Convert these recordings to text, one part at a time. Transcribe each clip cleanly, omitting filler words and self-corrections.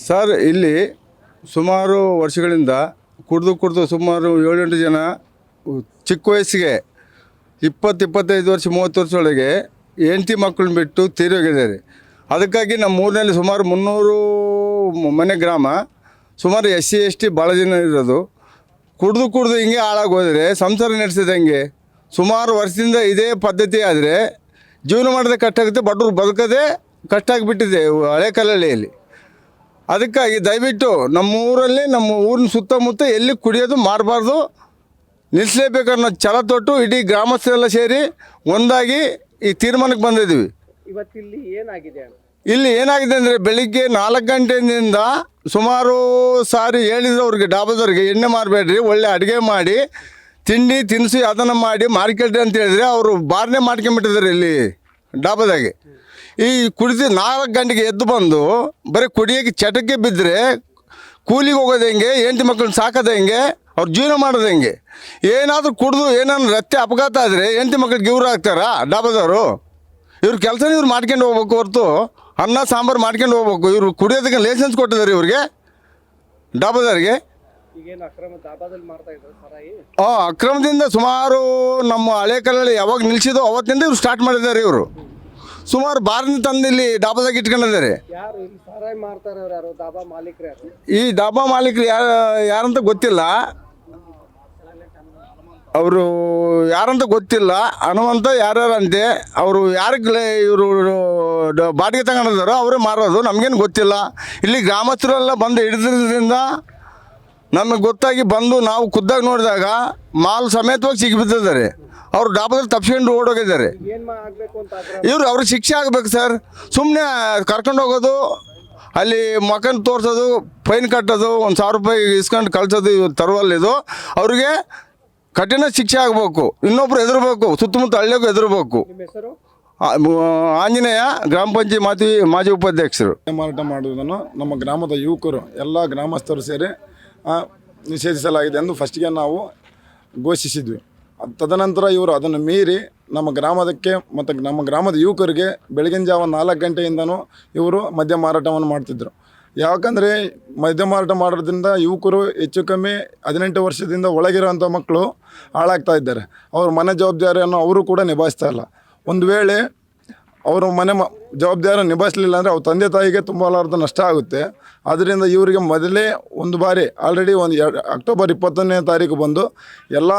Sir ಇಲ್ಲಿ ಸುಮಾರು ವರ್ಷಗಳಿಂದ ಕುಡಿದು ಸುಮಾರು 7-8 ಜನ ಚಿಕ್ಕ ವಯಸ್ಸಿಗೆ 20-25 ವರ್ಷ 30 ವರ್ಷದೊಳಗೆ ಹೆಂಡತಿ ಮಕ್ಕಳನ್ನ ಬಿಟ್ಟು ತೀರೋಗಿದ್ದಾರೆ. ಅದಕ್ಕಾಗಿ ನಮ್ಮ ಊರಿನಲ್ಲಿ ಸುಮಾರು 300 ಮನೆ ಗ್ರಾಮ ಸುಮಾರು SC ST ಭಾಳ ಜನ ಇರೋದು. ಕುಡಿದು ಹಿಂಗೆ ಹಾಳಾಗೋದ್ರೆ ಸಂಸಾರ ನಡೆಸಿದಂಗೆ ಸುಮಾರು ವರ್ಷದಿಂದ ಇದೇ ಪದ್ಧತಿ ಆದರೆ ಜೀವನ ಮಾಡೋದೇ ಕಷ್ಟ ಆಗುತ್ತೆ, ಬಡವ್ರು ಬದುಕೋದೇ ಕಷ್ಟ ಆಗಿಬಿಟ್ಟಿದೆ ಹಳೆ ಕಾಲಹಳ್ಳಿಯಲ್ಲಿ. ಅದಕ್ಕಾಗಿ ದಯವಿಟ್ಟು ನಮ್ಮ ಊರಲ್ಲಿ ನಮ್ಮ ಊರಿನ ಸುತ್ತಮುತ್ತ ಎಲ್ಲಿ ಕುಡಿಯೋದು ಮಾಡಬಾರ್ದು, ನಿಲ್ಲಿಸಲೇಬೇಕನ್ನೋ ಛಲ ತೊಟ್ಟು ಇಡೀ ಗ್ರಾಮಸ್ಥರೆಲ್ಲ ಸೇರಿ ಒಂದಾಗಿ ಈ ತೀರ್ಮಾನಕ್ಕೆ ಬಂದಿದ್ದೀವಿ. ಇವತ್ತಿಲ್ಲಿ ಏನಾಗಿದೆ? ಇಲ್ಲಿ ಏನಾಗಿದೆ ಅಂದರೆ ಬೆಳಿಗ್ಗೆ 4 ಗಂಟೆಯಿಂದ ಸುಮಾರು ಸಾರಿ ಹೇಳಿದ್ರು ಅವ್ರಿಗೆ, ಡಾಬಾದವ್ರಿಗೆ ಎಣ್ಣೆ ಮಾರಬೇಡ್ರಿ, ಒಳ್ಳೆ ಅಡುಗೆ ಮಾಡಿ ತಿಂಡಿ ತಿನಿಸು ಅದನ್ನು ಮಾಡಿ ಮಾರ್ಕೆಟ್ ಅಂತ ಹೇಳಿದ್ರೆ ಅವರು ಬಾರ್ನೇ ಮಾಡ್ಕೊಂಬಿಟ್ಟಿದ್ದಾರೆ ಇಲ್ಲಿ ಡಾಬಾದಾಗೆ. ಈ ಕುಡಿದು 4 ಗಂಟೆಗೆ ಎದ್ದು ಬಂದು ಬರೀ ಕುಡಿಯೋಕ್ಕೆ ಚಟಕ್ಕೆ ಬಿದ್ದರೆ ಕೂಲಿಗೆ ಹೋಗೋದು ಹೆಂಗೆ, ಹೆಂಡತಿ ಮಕ್ಕಳನ್ನ ಸಾಕೋದು ಹೆಂಗೆ, ಅವ್ರು ಜೀವನ ಮಾಡೋದು ಹೆಂಗೆ? ಏನಾದರೂ ಕುಡಿದು ಏನಾದ್ರು ರಸ್ತೆ ಅಪಘಾತ ಆದರೆ ಹೆಂಡತಿ ಮಕ್ಕಳಿಗೆ ಇವ್ರು ಆಗ್ತಾರಾ ಡಾಬಾದವರು? ಇವ್ರ ಕೆಲಸನ ಇವ್ರು ಮಾಡ್ಕೊಂಡು ಹೋಗ್ಬೇಕು ಹೊರತು ಅನ್ನ ಸಾಂಬಾರು ಮಾಡ್ಕೊಂಡು ಹೋಗ್ಬೇಕು. ಇವರು ಕುಡಿಯೋದಕ್ಕೆ ಲೈಸೆನ್ಸ್ ಕೊಟ್ಟಿದ್ದಾರೆ ಇವ್ರಿಗೆ ಡಾಬಾದವ್ರಿಗೆ. ಈಗೇನು ಅಕ್ರಮ ದಾಬಾದಲ್ಲಿ ಮಾಡ್ತಾ ಇದ್ದಾರೆ ಸರಾಯಿ? ಅಕ್ರಮದಿಂದ ಸುಮಾರು ನಮ್ಮ ಹಳೆ ಕಾಲದಲ್ಲಿ ಯಾವಾಗ ನಿಲ್ಸಿದೋ ಅವತ್ತಿಂದ ಇವ್ರು ಸ್ಟಾರ್ಟ್ ಮಾಡಿದ್ದಾರೆ. ಇವರು ಸುಮಾರು ಬಾರಿನ ತಂದು ಇಲ್ಲಿ ಡಾಬಾದಾಗ ಇಟ್ಕೊಂಡಿದ್ದಾರೆ. ಯಾರು ಇಲ್ಲಿ ಸರಾಯಿ ಮಾಡ್ತಾರೆ? ಅವ್ರು ಯಾರು? ದಾಬಾ ಮಾಲೀಕರು ಯಾರು? ಈ ಡಾಬಾ ಮಾಲೀಕರು ಯಾರಂತ ಗೊತ್ತಿಲ್ಲ, ಅವರು ಯಾರಂತ ಗೊತ್ತಿಲ್ಲ. ಹನುಮಂತ ಯಾರ್ಯಾರಂತೆ ಅವರು ಯಾರಿಗೆ ಇವರು ಬಾಡಿಗೆ ತಗೊಂಡಿದ್ದಾರೋ ಅವರೇ ಮಾರೋದು, ನಮಗೇನು ಗೊತ್ತಿಲ್ಲ. ಇಲ್ಲಿ ಗ್ರಾಮಸ್ಥರೆಲ್ಲ ಬಂದು ಹಿಡಿದ್ರಿಂದ ನಮಗೆ ಗೊತ್ತಾಗಿ ಬಂದು ನಾವು ಖುದ್ದಾಗಿ ನೋಡಿದಾಗ ಮಾಲ್ ಸಮೇತವಾಗಿ ಸಿಗಿಬಿದ್ದಿದ್ದಾರೆ. ಅವರು ಡಾಬಾದಲ್ಲಿ ತಪ್ಪಿಸ್ಕೊಂಡು ಓಡೋಗಿದ್ದಾರೆ. ಇವರು ಅವ್ರಿಗೆ ಶಿಕ್ಷೆ ಆಗಬೇಕು ಸರ್. ಸುಮ್ಮನೆ ಕರ್ಕೊಂಡು ಹೋಗೋದು, ಅಲ್ಲಿ ಮಕನ್ ತೋರಿಸೋದು, ಫೈನ್ ಕಟ್ಟೋದು, 1000 ರೂಪಾಯಿ ಇಸ್ಕೊಂಡು ಕಳ್ಸೋದು ಇವ್ರು ತರುವಲ್ಲಿದು. ಅವ್ರಿಗೆ ಕಠಿಣ ಶಿಕ್ಷೆ ಆಗಬೇಕು. ಇನ್ನೊಬ್ರು ಎದುರಬೇಕು, ಸುತ್ತಮುತ್ತ ಹಳ್ಳಿಗೂ ಎದುರಬೇಕು. ಆಂಜನೇಯ, ಗ್ರಾಮ ಪಂಚಾಯತ್ ಮಾಜಿ ಉಪಾಧ್ಯಕ್ಷರು. ಮಾರಾಟ ಮಾಡುವುದನ್ನು ನಮ್ಮ ಗ್ರಾಮದ ಯುವಕರು ಎಲ್ಲ ಗ್ರಾಮಸ್ಥರು ಸೇರಿ ನಿಷೇಧಿಸಲಾಗಿದೆ ಎಂದು ಫಸ್ಟಿಗೆ ನಾವು ಘೋಷಿಸಿದ್ವಿ. ತದನಂತರ ಇವರು ಅದನ್ನು ಮೀರಿ ನಮ್ಮ ಗ್ರಾಮದಕ್ಕೆ ಮತ್ತು ನಮ್ಮ ಗ್ರಾಮದ ಯುವಕರಿಗೆ ಬೆಳಗಿನ ಜಾವ 4 ಗಂಟೆಯಿಂದನೂ ಇವರು ಮದ್ಯ ಮಾರಾಟವನ್ನು ಮಾಡ್ತಿದ್ದರು. ಯಾಕಂದರೆ ಮದ್ಯ ಮಾರಾಟ ಮಾಡೋದ್ರಿಂದ ಯುವಕರು ಹೆಚ್ಚು ಕಮ್ಮಿ 18 ವರ್ಷದಿಂದ ಒಳಗಿರೋಂಥ ಮಕ್ಕಳು ಹಾಳಾಗ್ತಾ ಇದ್ದಾರೆ. ಅವ್ರ ಮನೆ ಜವಾಬ್ದಾರಿಯನ್ನು ಅವರು ಕೂಡ ನಿಭಾಯಿಸ್ತಾ ಇಲ್ಲ. ಒಂದು ವೇಳೆ ಅವರು ಮನೆ ಜವಾಬ್ದಾರಿ ನಿಭಾಯಿಸಲಿಲ್ಲ ಅಂದರೆ ಅವ್ರ ತಂದೆ ತಾಯಿಗೆ ತುಂಬಲಾರದ ನಷ್ಟ ಆಗುತ್ತೆ. ಆದ್ದರಿಂದ ಇವರಿಗೆ ಮೊದಲೇ ಒಂದು ಬಾರಿ ಆಲ್ರೆಡಿ ಅಕ್ಟೋಬರ್ 21ನೇ ತಾರೀಕು ಬಂದು ಎಲ್ಲ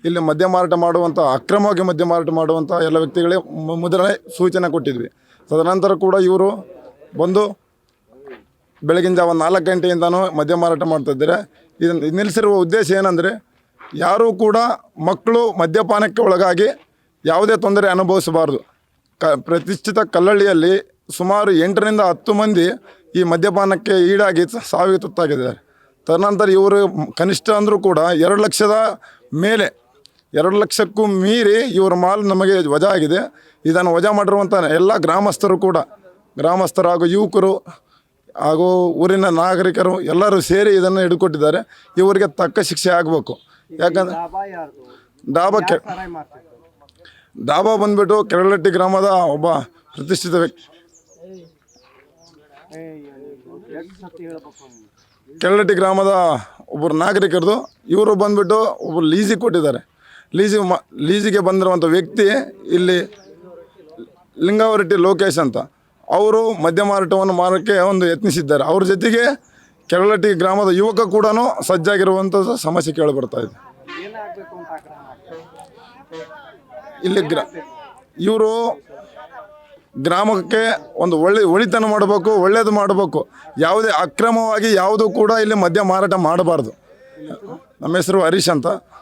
ಇಲ್ಲಿ ಮದ್ಯ ಮಾರಾಟ ಮಾಡುವಂಥ, ಅಕ್ರಮವಾಗಿ ಮದ್ಯ ಮಾರಾಟ ಮಾಡುವಂಥ ಎಲ್ಲ ವ್ಯಕ್ತಿಗಳಿಗೆ ಮೊದಲನೇ ಸೂಚನೆ ಕೊಟ್ಟಿದ್ವಿ. ತದನಂತರ ಕೂಡ ಇವರು ಬಂದು ಬೆಳಗಿನ ಜಾವ 4 ಗಂಟೆಯಿಂದನೂ ಮದ್ಯ ಮಾರಾಟ ಮಾಡ್ತಾಯಿದ್ದಾರೆ. ಇದನ್ನು ನಿಲ್ಲಿಸಿರುವ ಉದ್ದೇಶ ಏನಂದರೆ, ಯಾರೂ ಕೂಡ ಮಕ್ಕಳು ಮದ್ಯಪಾನಕ್ಕೆ ಒಳಗಾಗಿ ಯಾವುದೇ ತೊಂದರೆ ಅನುಭವಿಸಬಾರ್ದು. ಪ್ರತಿಷ್ಠಿತ ಕಲ್ಲಳ್ಳಿಯಲ್ಲಿ ಸುಮಾರು 8ರಿಂದ 10 ಮಂದಿ ಈ ಮದ್ಯಪಾನಕ್ಕೆ ಈಡಾಗಿ ಸಾವಿಗೆ ತುತ್ತಾಗಿದ್ದಾರೆ. ತದನಂತರ ಇವರು ಕನಿಷ್ಠ ಅಂದರೂ ಕೂಡ 2 ಲಕ್ಷದ ಮೇಲೆ, 2 ಲಕ್ಷಕ್ಕೂ ಮೀರಿ ಇವರ ಮಾಲ್ ನಮಗೆ ವಜಾ ಆಗಿದೆ. ಇದನ್ನು ವಜಾ ಮಾಡಿರುವಂಥ ಎಲ್ಲ ಗ್ರಾಮಸ್ಥರು ಕೂಡ, ಗ್ರಾಮಸ್ಥರು ಹಾಗೂ ಯುವಕರು ಹಾಗೂ ಊರಿನ ನಾಗರಿಕರು ಎಲ್ಲರೂ ಸೇರಿ ಇದನ್ನು ಹಿಡ್ಕೊಟ್ಟಿದ್ದಾರೆ. ಇವರಿಗೆ ತಕ್ಕ ಶಿಕ್ಷೆ ಆಗಬೇಕು. ಯಾಕಂದರೆ ಡಾಬಾ ಬಂದುಬಿಟ್ಟು ಕೆರಳಟ್ಟಿ ಗ್ರಾಮದ ಒಬ್ಬ ಪ್ರತಿಷ್ಠಿತ ವ್ಯಕ್ತಿ, ಕೆರಳಟ್ಟಿ ಗ್ರಾಮದ ಒಬ್ಬರು ನಾಗರಿಕರದು. ಇವರು ಬಂದುಬಿಟ್ಟು ಒಬ್ಬರು ಲೀಸಿಗೆ ಕೊಟ್ಟಿದ್ದಾರೆ. ಲೀಸಿಗೆ ಬಂದಿರುವಂಥ ವ್ಯಕ್ತಿ ಇಲ್ಲಿ ಲಿಂಗಾವರೆಡ್ಡಿ ಲೋಕೇಶ್ ಅಂತ, ಅವರು ಮದ್ಯ ಮಾರಾಟವನ್ನು ಮಾರೋಕ್ಕೆ ಯತ್ನಿಸಿದ್ದಾರೆ. ಅವ್ರ ಜೊತೆಗೆ ಕೆರಳಟ್ಟಿ ಗ್ರಾಮದ ಯುವಕ ಕೂಡ ಸಜ್ಜಾಗಿರುವಂಥ ಸಮಸ್ಯೆ ಕೇಳಿಬರ್ತಾಯಿದೆ. ಇಲ್ಲಿ ಇವರು ಗ್ರಾಮಕ್ಕೆ ಒಂದು ಒಳಿತನ ಮಾಡಬೇಕು, ಒಳ್ಳೆಯದು ಮಾಡಬೇಕು. ಯಾವುದೇ ಅಕ್ರಮವಾಗಿ ಯಾವುದೂ ಕೂಡ ಇಲ್ಲಿ ಮದ್ಯ ಮಾರಾಟ ಮಾಡಬಾರ್ದು. ನಮ್ಮ ಹೆಸರು ಹರೀಶ್ ಅಂತ.